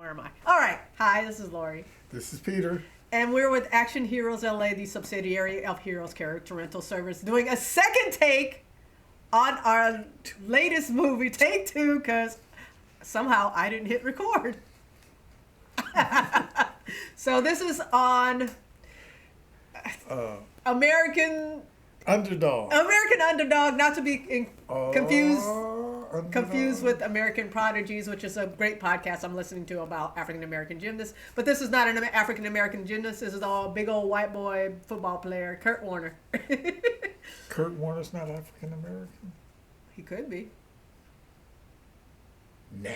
Where am I? All right. Hi, this is Lori. This is Peter. And we're with Action Heroes LA, the subsidiary of Heroes Character Rental Service, doing a second take on our latest movie, Take Two, because somehow I didn't hit record. So this is on American Underdog. not to be confused Underdog. with American Prodigies, which is a great podcast I'm listening to about African American gymnasts. But this is not an African American gymnast. This is a big old white boy football player, Kurt Warner. Kurt Warner's not African American? He could be. Nah.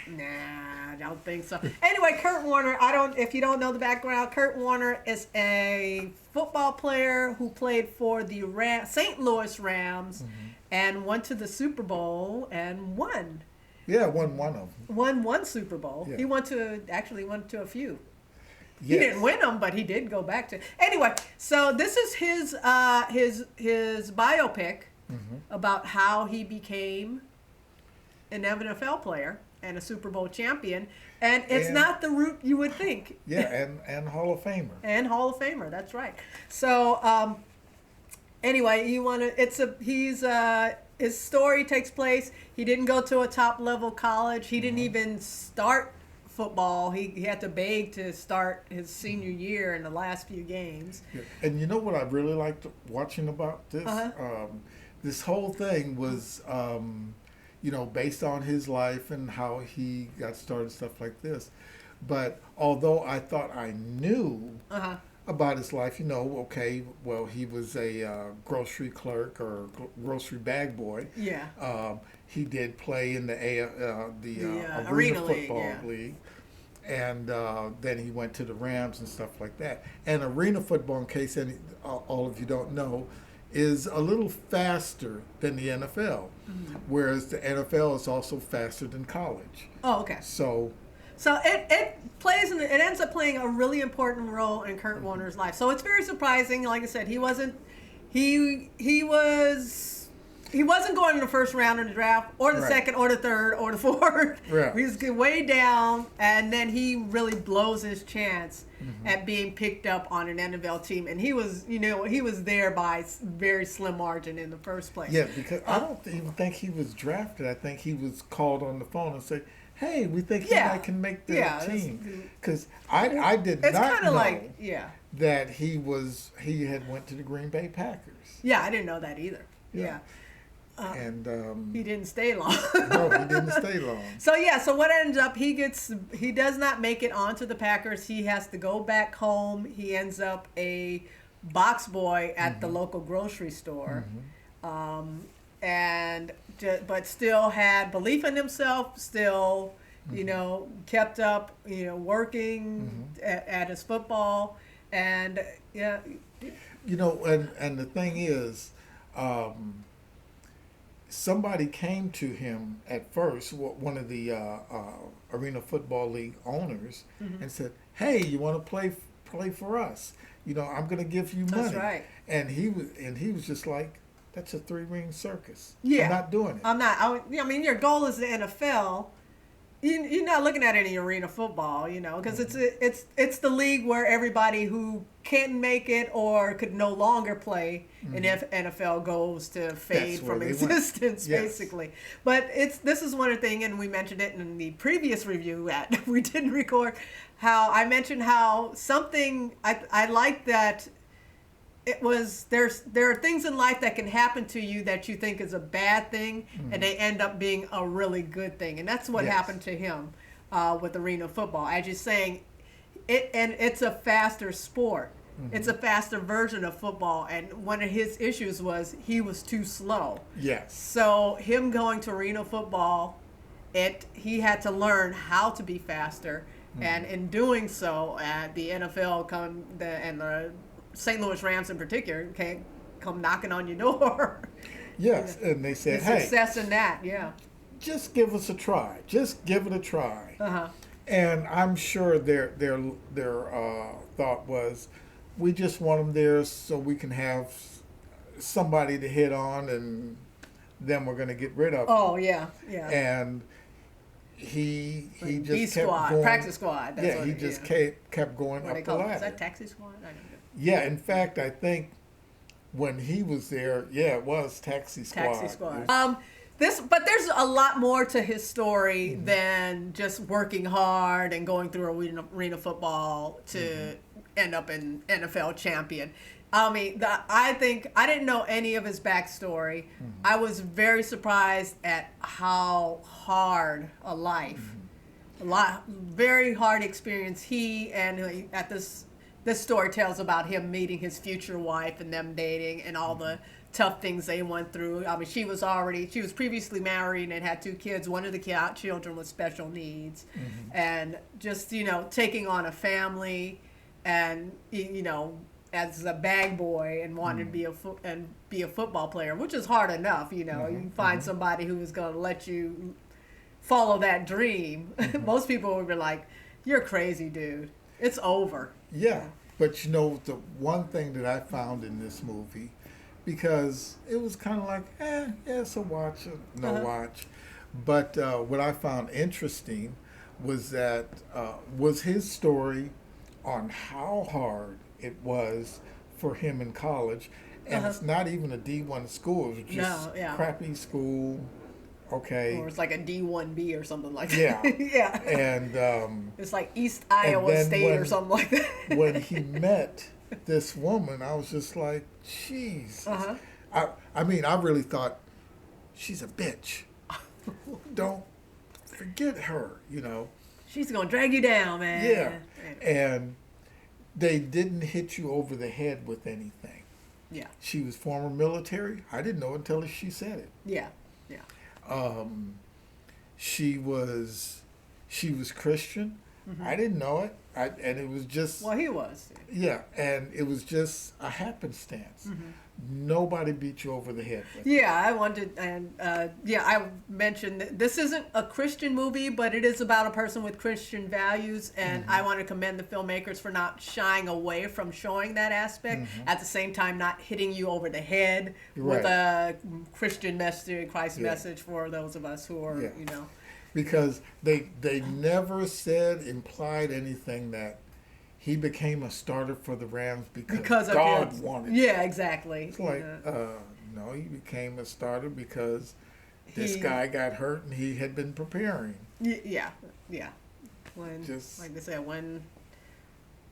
Nah, I don't think so. Anyway, Kurt Warner, if you don't know the background, Kurt Warner is a football player who played for the St. Louis Rams and went to the Super Bowl and won. Yeah, won one of them. Won one Super Bowl. Yeah. He went to a few. Yes. He didn't win them, but he did go back to. Anyway, so this is his biopic about how he became an NFL player and a Super Bowl champion, and it's not the route you would think. Yeah, and Hall of Famer. And Hall of Famer, that's right. So anyway, his story takes place. He didn't go to a top level college. He didn't even start football. He had to beg to start his senior year in the last few games. Yeah. And you know what I really liked watching about this? This whole thing was based on his life and how he got started, stuff like this. But although I thought I knew about his life, he was a grocery clerk or grocery bag boy. Yeah. He did play in the Arena Football League. And then he went to the Rams and stuff like that. And Arena Football, in case all of you don't know, is a little faster than the NFL, whereas the NFL is also faster than college. Oh, okay. So it ends up playing a really important role in Kurt Warner's life. So it's very surprising. Like I said, he wasn't going in the first round of the draft, or the second, or the third, or the fourth. Right. He was way down, and then he really blows his chance at being picked up on an NFL team. And he was there by very slim margin in the first place. Yeah, because I don't even think he was drafted. I think he was called on the phone and said, "Hey, we think he can make the team." Because I did not know that he had went to the Green Bay Packers. Yeah, I didn't know that either. Yeah. And he didn't stay long. No, he didn't stay long. So what ends up, he does not make it onto the Packers. He has to go back home. He ends up a box boy at the local grocery store, but still had belief in himself. Still, kept up, working at his football, and and the thing is. Somebody came to him at first, one of the Arena Football League owners, and said, "Hey, you want to play for us? I'm going to give you money." That's right. And he was just like, "That's a 3-ring circus. Yeah, I'm not doing it. I'm not. Your goal is the NFL. You're not looking at any arena football, because it's the league where everybody who can't make it or could no longer play in NFL goes to fade from existence, basically. But this is one thing, and we mentioned it in the previous review that we didn't record. How I mentioned how something I like that. It was there are things in life that can happen to you that you think is a bad thing, and they end up being a really good thing, and that's what happened to him with arena football. As you're saying, it's a faster sport. It's a faster version of football, and one of his issues was he was too slow. Yes. So him going to arena football, he had to learn how to be faster, and in doing so, the NFL and the St. Louis Rams in particular come knocking on your door. Yes, and they said, "Hey, success in that, just give us a try. Just give it a try." And I'm sure their thought was, we just want them there so we can have somebody to hit on, and then we're going to get rid of them. Oh yeah. And he B just kept squad, going. practice squad. That's Yeah, what he just kept going what up they the call it. ladder. Is that taxi squad? I don't know. Yeah, in fact, I think when he was there, yeah, it was Taxi Squad. Taxi Squad. But there's a lot more to his story Mm-hmm. than just working hard and going through arena football to Mm-hmm. end up in NFL champion. I mean, I think I didn't know any of his backstory. Mm-hmm. I was very surprised at how hard a life, very hard experience he and at this story tells about him meeting his future wife and them dating and all the tough things they went through. I mean, she was previously married and had 2 kids. One of the children with special needs, and just taking on a family, and as a bag boy and wanting to be a football player, which is hard enough. You find somebody who is going to let you follow that dream. Most people would be like, "You're crazy, dude. It's over." Yeah, but the one thing that I found in this movie, because it was kind of like, yeah, it's a watch, no watch. But what I found interesting was that was his story on how hard it was for him in college. And it's not even a D1 school. It was just crappy school. Okay. Or it's like a D1B or something like Yeah. that. Yeah. And it's like East Iowa State or something like that. when he met this woman, I was just like, jeez. I mean, I really thought, she's a bitch. Don't forget her, She's going to drag you down, man. Yeah. And they didn't hit you over the head with anything. Yeah. She was former military. I didn't know until she said it. Yeah. She was Christian. I didn't know it. And it was just... Well, he was. Yeah, and it was just a happenstance. Nobody beat you over the head with it. Yeah, I wanted, and I mentioned that this isn't a Christian movie, but it is about a person with Christian values, and I want to commend the filmmakers for not shying away from showing that aspect, at the same time not hitting you over the head with a Christian message, Christ message for those of us who are, Because they never implied anything that he became a starter for the Rams because God wanted it. Yeah, exactly. It's like, no, he became a starter because this guy got hurt and he had been preparing. Yeah. When, like they said, when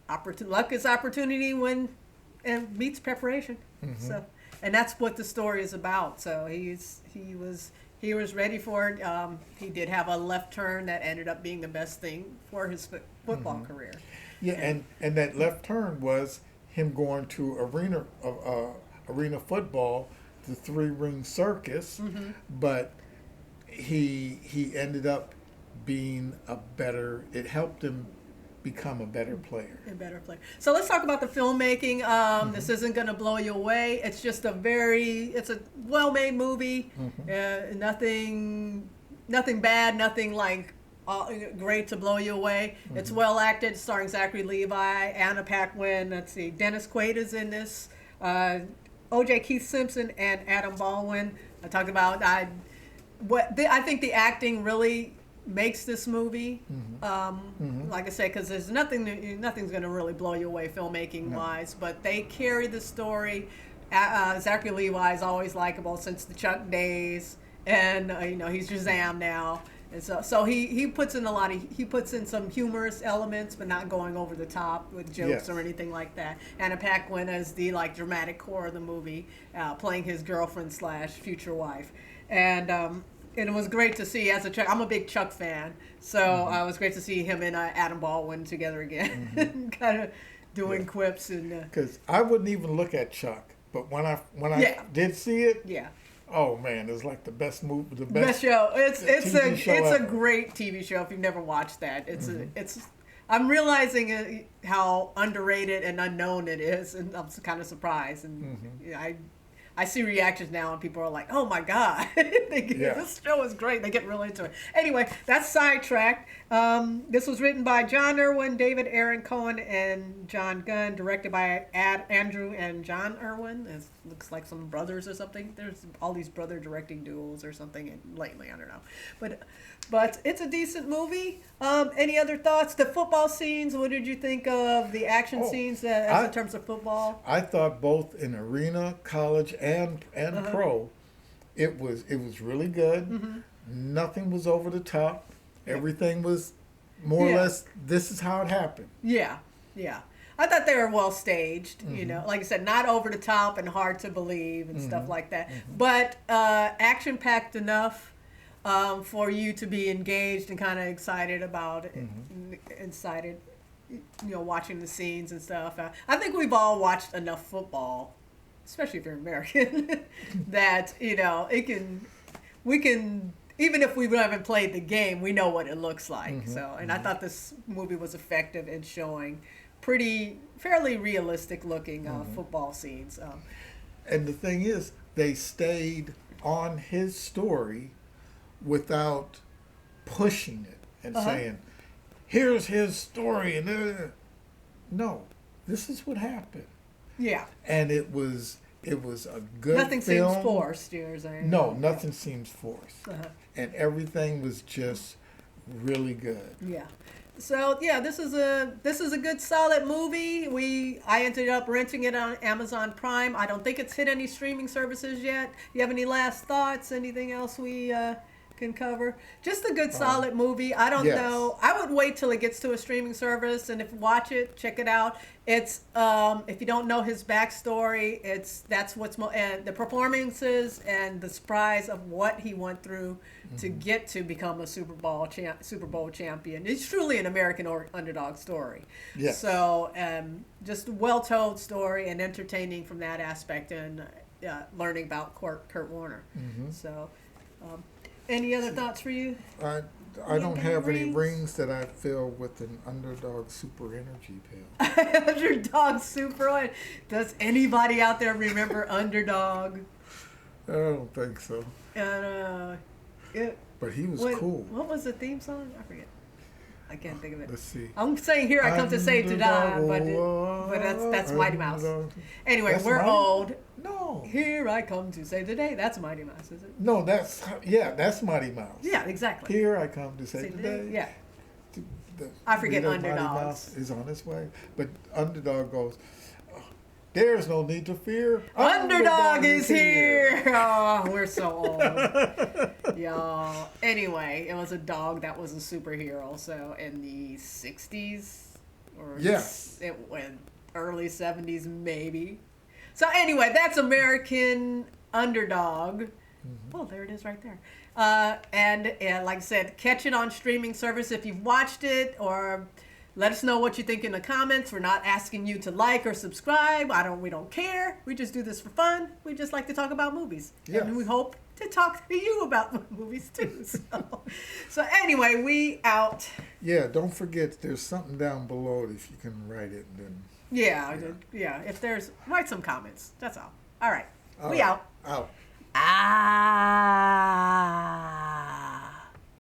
luck is opportunity and meets preparation. So, and that's what the story is about. So he was ready for it. He did have a left turn that ended up being the best thing for his football career. Yeah, and that left turn was him going to arena football, the 3-ring circus, but he ended up being it helped him become a better player. So let's talk about the filmmaking. This isn't going to blow you away. It's just it's a well-made movie. Nothing bad, nothing like great to blow you away. It's well acted, starring Zachary Levi, Anna Paquin. Let's see, Dennis Quaid is in this. O.J. Keith Simpson and Adam Baldwin. I talked about I think the acting really makes this movie. Like I said, because there's nothing's going to really blow you away filmmaking wise, but they carry the story. Zachary Levi is always likable since the Chuck days, and he's Shazam now. And so he puts in some humorous elements, but not going over the top with jokes or anything like that. Anna Paquin is the dramatic core of the movie, playing his girlfriend / future wife, and it was great to see I'm a big Chuck fan, so it was great to see him and Adam Baldwin together again, kind of doing quips and. Because I wouldn't even look at Chuck, but when I did see it. Yeah. Oh man, it's like the best movie, the best show. It's ever. a great TV show if you've never watched that. I'm realizing how underrated and unknown it is, and I'm kind of surprised. And I see reactions now and people are like, "Oh my god, this show is great." They get really into it. Anyway, that's sidetracked. This was written by John Irwin, David Aaron Cohen, and John Gunn. Directed by Andrew and John Irwin. It looks like some brothers or something. There's all these brother directing duels or something lately. I don't know, but it's a decent movie. Any other thoughts? The football scenes. What did you think of the action scenes in terms of football? I thought both in arena, college, and pro, it was really good. Mm-hmm. Nothing was over the top. Everything was more or less. This is how it happened. Yeah. I thought they were well staged. Mm-hmm. You know, like I said, not over the top and hard to believe and stuff like that, but action packed enough. For you to be engaged and kind of excited about it, excited, watching the scenes and stuff. I think we've all watched enough football, especially if you're American, that we can even if we haven't played the game, we know what it looks like. So, and I thought this movie was effective in showing fairly realistic looking football scenes. And the thing is, they stayed on his story without pushing it and saying, here's his story, and no, this is what happened. Yeah. And it was a good nothing film. Seems forced, you're saying. No, nothing seems forced. And everything was just really good. Yeah. So yeah, this is a good solid movie. I ended up renting it on Amazon Prime. I don't think it's hit any streaming services yet. You have any last thoughts? Anything else we can cover? Just a good solid movie. I don't know. I would wait till it gets to a streaming service and watch it, check it out. It's if you don't know his backstory, that's what's and the performances and the surprise of what he went through to get to become a Super Bowl champion. It's truly an American underdog story. Yes. So just a well-told story and entertaining from that aspect, and learning about Kurt Warner. So any other thoughts for you? I don't have any rings that I fill with an Underdog Super Energy pill. Underdog Super. Does anybody out there remember Underdog? I don't think so. But he was cool. What was the theme song? I forget. I can't think of it. Let's see. I'm saying "Here I Come to Save to Die," but that's Mighty Mouse. Anyway, we're old. No. Here I come to save the day. That's Mighty Mouse, is it? No, that's Mighty Mouse. Yeah, exactly. Here I come to save the day. Yeah. I forget Underdog. Mighty Mouse is on his way, but Underdog goes, "There's no need to fear. Underdog is here." Oh, we're so old. Y'all. Anyway, it was a dog that was a superhero. So in the 60s or early 70s maybe. So anyway, that's American Underdog. Oh, there it is right there. And like I said, catch it on streaming service if you've watched it, or let us know what you think in the comments. We're not asking you to like or subscribe. We don't care. We just do this for fun. We just like to talk about movies. Yes. And we hope to talk to you about movies too. So anyway, we out. Yeah, don't forget there's something down below if you can write it. Then yeah. If there's, write some comments. That's all. All right. We out. Out. Ah.